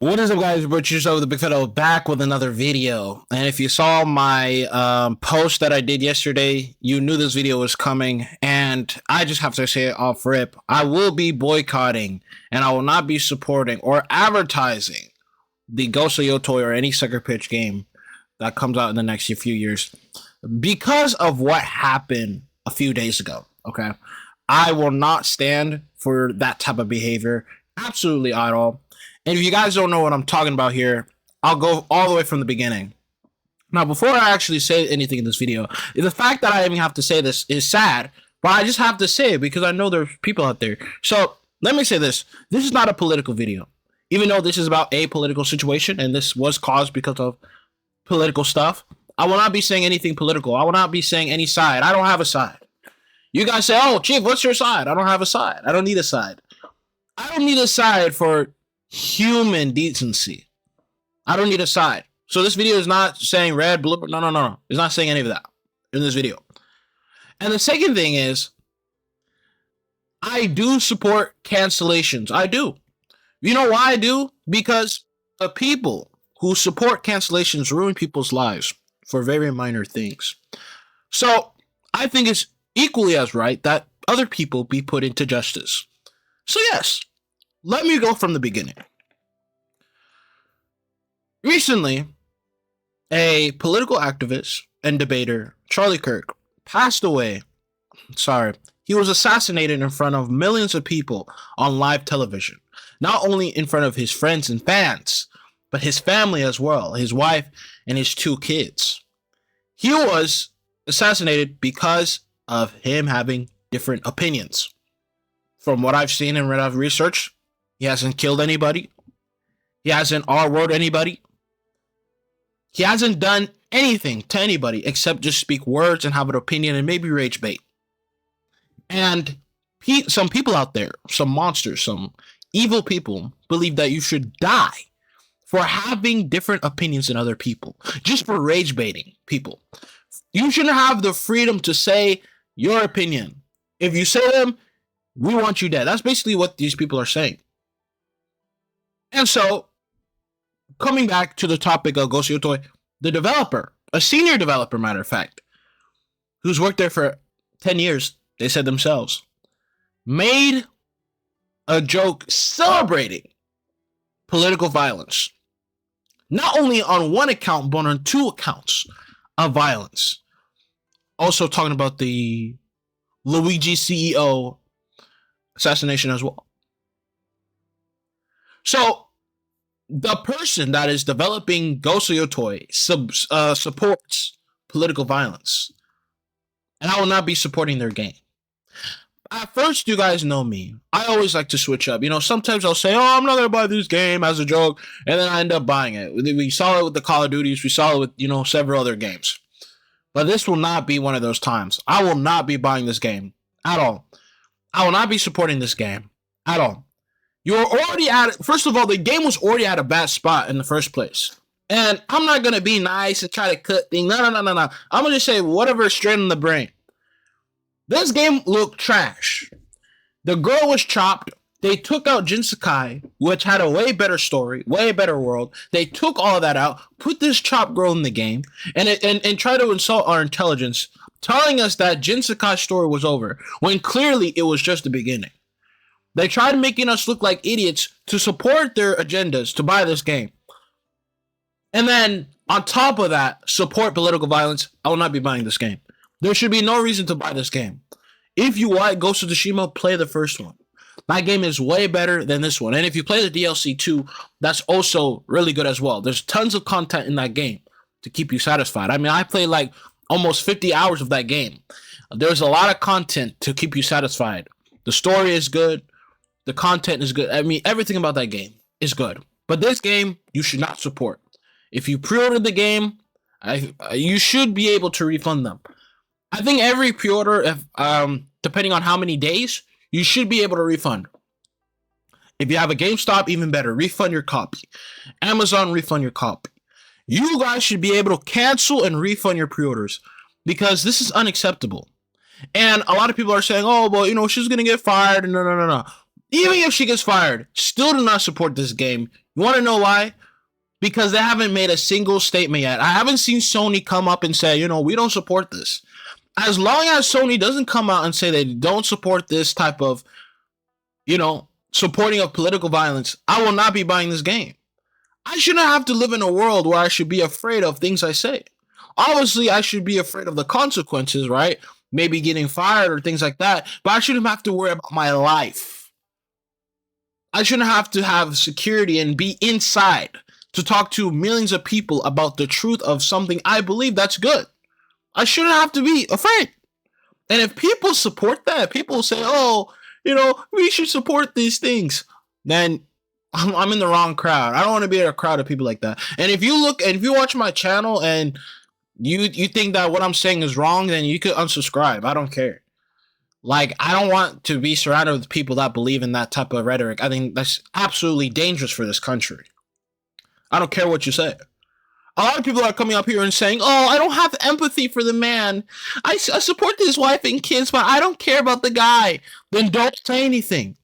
What is up, guys? Butcher Show, the Big Fat O, back with another video. And if you saw my post that I did yesterday, you knew this video was coming. And I just have to say it off rip. I will be boycotting, and I will not be supporting or advertising the Ghost of Yotei or any sucker pitch game that comes out in the next few years because of what happened a few days ago. Okay, I will not stand for that type of behavior, absolutely at all. And if you guys don't know what I'm talking about here, I'll go all the way from the beginning. Now, before I actually say anything in this video, the fact that I even have to say this is sad, but I just have to say it because I know there's people out there. So let me say this. This is not a political video. Even though this is about a political situation and this was caused because of political stuff, I will not be saying anything political. I will not be saying any side. I don't have a side. You guys say, oh, Chief, what's your side? I don't have a side. I don't need a side. I don't need a side for human decency. I don't need a side. So this video is not saying red, blue. No. It's not saying any of that in this video. And the second thing is, I do support cancellations. I do. You know why I do? Because the people who support cancellations ruin people's lives for very minor things. So I think it's equally as right that other people be put into justice. So yes, let me go from the beginning. Recently, a political activist and debater, Charlie Kirk, passed away. Sorry, he was assassinated in front of millions of people on live television. Not only in front of his friends and fans, but his family as well, his wife and his 2 kids. He was assassinated because of him having different opinions. From what I've seen and read, I've researched, he hasn't killed anybody. He hasn't R-worded anybody. He hasn't done anything to anybody except just speak words and have an opinion and maybe rage bait. And some people out there, some monsters, some evil people, believe that you should die for having different opinions than other people, just for rage baiting people. You shouldn't have the freedom to say your opinion. If you say them, we want you dead. That's basically what these people are saying. And so, coming back to the topic of Ghost of Yotei, the developer, a senior developer, matter of fact, who's worked there for 10 years, they said themselves, made a joke celebrating political violence. Not only on one account, but on 2 accounts of violence. Also talking about the Luigi CEO assassination as well. So, the person that is developing Ghost of Yotei supports political violence. And I will not be supporting their game. At first, you guys know me. I always like to switch up. You know, sometimes I'll say, oh, I'm not going to buy this game as a joke. And then I end up buying it. We saw it with the Call of Duties. We saw it with, several other games. But this will not be one of those times. I will not be buying this game at all. I will not be supporting this game at all. You're already first of all, the game was already at a bad spot in the first place. And I'm not going to be nice and try to cut things. No. I'm going to say whatever is straight in the brain. This game looked trash. The girl was chopped. They took out Jin Sakai, which had a way better story, way better world. They took all of that out, put this chopped girl in the game, and try to insult our intelligence, telling us that Jin Sakai's story was over, when clearly it was just the beginning. They tried making us look like idiots to support their agendas to buy this game. And then, on top of that, support political violence. I will not be buying this game. There should be no reason to buy this game. If you like Ghost of Tsushima, play the first one. That game is way better than this one. And if you play the DLC too, that's also really good as well. There's tons of content in that game to keep you satisfied. I mean, I played like almost 50 hours of that game. There's a lot of content to keep you satisfied. The story is good. The content is good. I mean, everything about that game is good. But this game, you should not support. If you pre-ordered the game, you should be able to refund them. I think every pre-order, depending on how many days, you should be able to refund. If you have a GameStop, even better, refund your copy. Amazon, refund your copy. You guys should be able to cancel and refund your pre-orders because this is unacceptable. And a lot of people are saying, oh, well, she's going to get fired. No. Even if she gets fired, still do not support this game. You want to know why? Because they haven't made a single statement yet. I haven't seen Sony come up and say, we don't support this. As long as Sony doesn't come out and say they don't support this type of, supporting of political violence, I will not be buying this game. I shouldn't have to live in a world where I should be afraid of things I say. Obviously, I should be afraid of the consequences, right? Maybe getting fired or things like that, but I shouldn't have to worry about my life. I shouldn't have to have security and be inside to talk to millions of people about the truth of something I believe that's good. I shouldn't have to be afraid. And if people support that, people say, we should support these things, then I'm in the wrong crowd. I don't want to be in a crowd of people like that. And if you watch my channel and you think that what I'm saying is wrong, then you could unsubscribe. I don't care. Like, I don't want to be surrounded with people that believe in that type of rhetoric. I think that's absolutely dangerous for this country. I don't care what you say. A lot of people are coming up here and saying, I don't have empathy for the man. I support his wife and kids, but I don't care about the guy. Then don't say anything.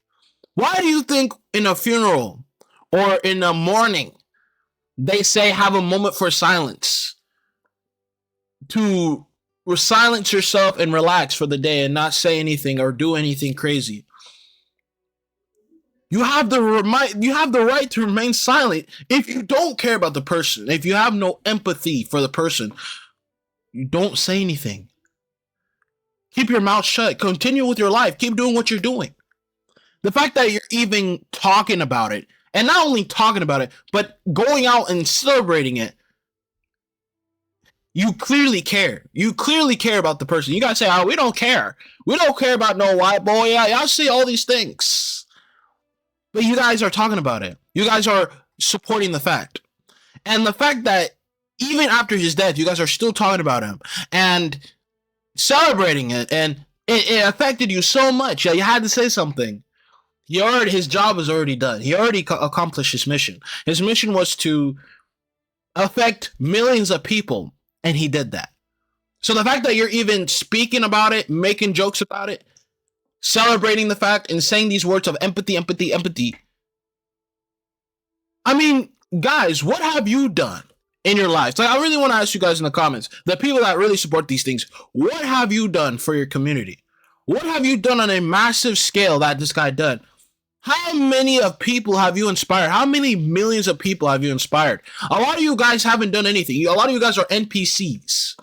Why do you think in a funeral or in a mourning, they say have a moment for silence? To silence yourself and relax for the day and not say anything or do anything crazy. You have the right to remain silent if you don't care about the person. If you have no empathy for the person, you don't say anything. Keep your mouth shut. Continue with your life. Keep doing what you're doing. The fact that you're even talking about it, and not only talking about it, but going out and celebrating it, you clearly care. You clearly care about the person. You gotta say, we don't care. We don't care about no white boy. Yeah, y'all see all these things. But you guys are talking about it. You guys are supporting the fact. And the fact that even after his death, you guys are still talking about him and celebrating it. And it affected you so much. Yeah, you had to say something. His job was already done. He already accomplished his mission. His mission was to affect millions of people. And he did that. So the fact that you're even speaking about it, making jokes about it, celebrating the fact and saying these words of empathy. I mean, guys, what have you done in your lives? Like, I really want to ask you guys in the comments, the people that really support these things, what have you done for your community? What have you done on a massive scale that this guy done? How many of people have you inspired? How many millions of people have you inspired? A lot of you guys haven't done anything. A lot of you guys are NPCs.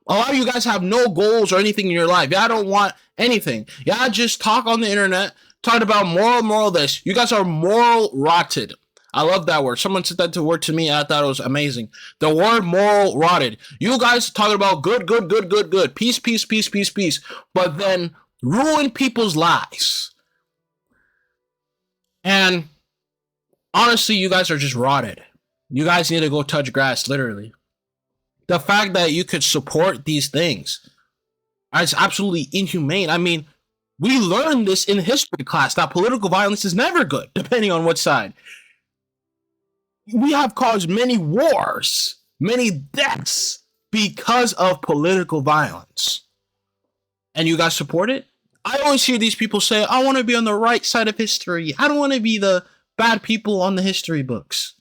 A lot of you guys have no goals or anything in your life. Y'all don't want anything. Y'all just talk on the internet, talking about moral this. You guys are moral rotted. I love that word. Someone said that word to me. I thought it was amazing. The word moral rotted. You guys talking about good. Peace. But then ruin people's lives. And honestly, you guys are just rotted. You guys need to go touch grass, literally. The fact that you could support these things is absolutely inhumane. I mean, we learned this in history class, that political violence is never good, depending on what side. We have caused many wars, many deaths because of political violence. And you guys support it? I always hear these people say, I want to be on the right side of history. I don't want to be the bad people on the history books.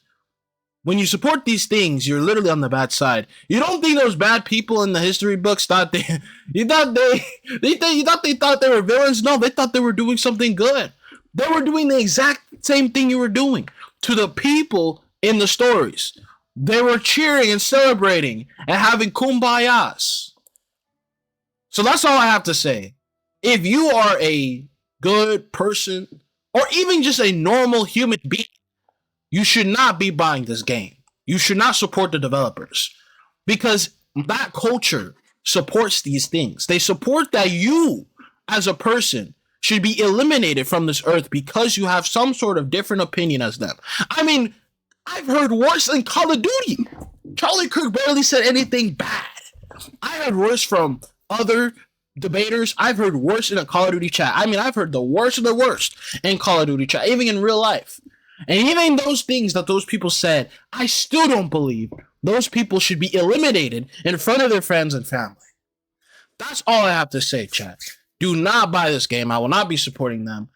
When you support these things, you're literally on the bad side. You don't think those bad people in the history books thought they thought they were villains? No, they thought they were doing something good. They were doing the exact same thing you were doing to the people in the stories. They were cheering and celebrating and having kumbayas. So that's all I have to say. If you are a good person or even just a normal human being, you should not be buying this game. You should not support the developers because that culture supports these things. They support that you as a person should be eliminated from this earth because you have some sort of different opinion as them. I mean, I've heard worse than Call of Duty. Charlie Kirk barely said anything bad. I heard worse from other debaters. I've heard worse in a Call of Duty chat. I mean, I've heard the worst of the worst in Call of Duty chat, even in real life. And even those things that those people said, I still don't believe those people should be eliminated in front of their friends and family. That's all I have to say, chat. Do not buy this game. I will not be supporting them.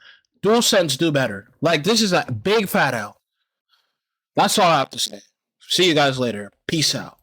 DualSense, do better. Like, this is a big fat L. That's all I have to say. See you guys later. Peace out.